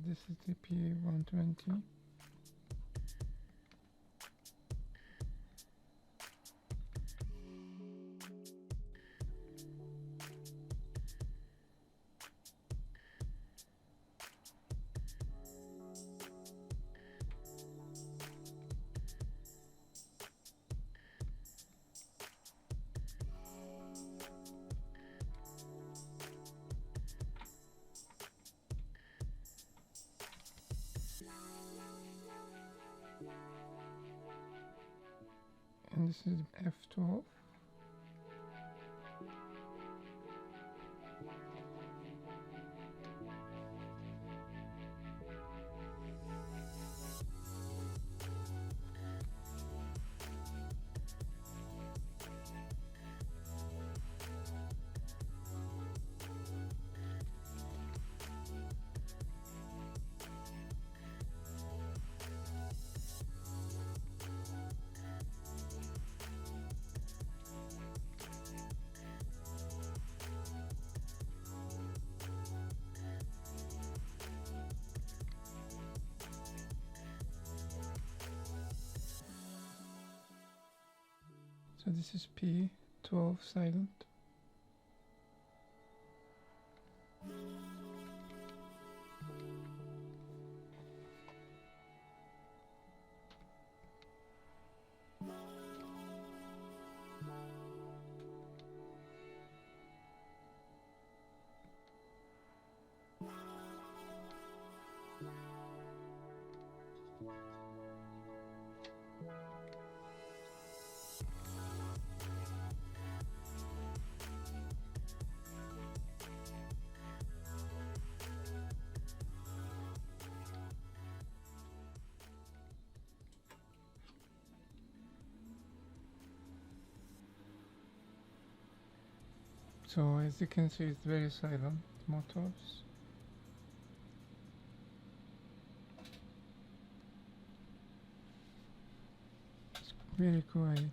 this is the P120. And this is F12. So this is P12 silent. So as you can see, it's very silent motors. It's very quiet.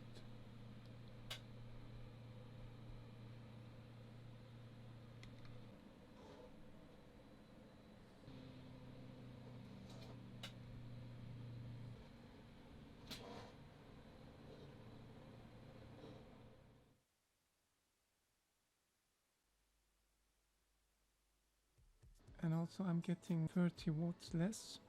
And also I'm getting 30 watts less.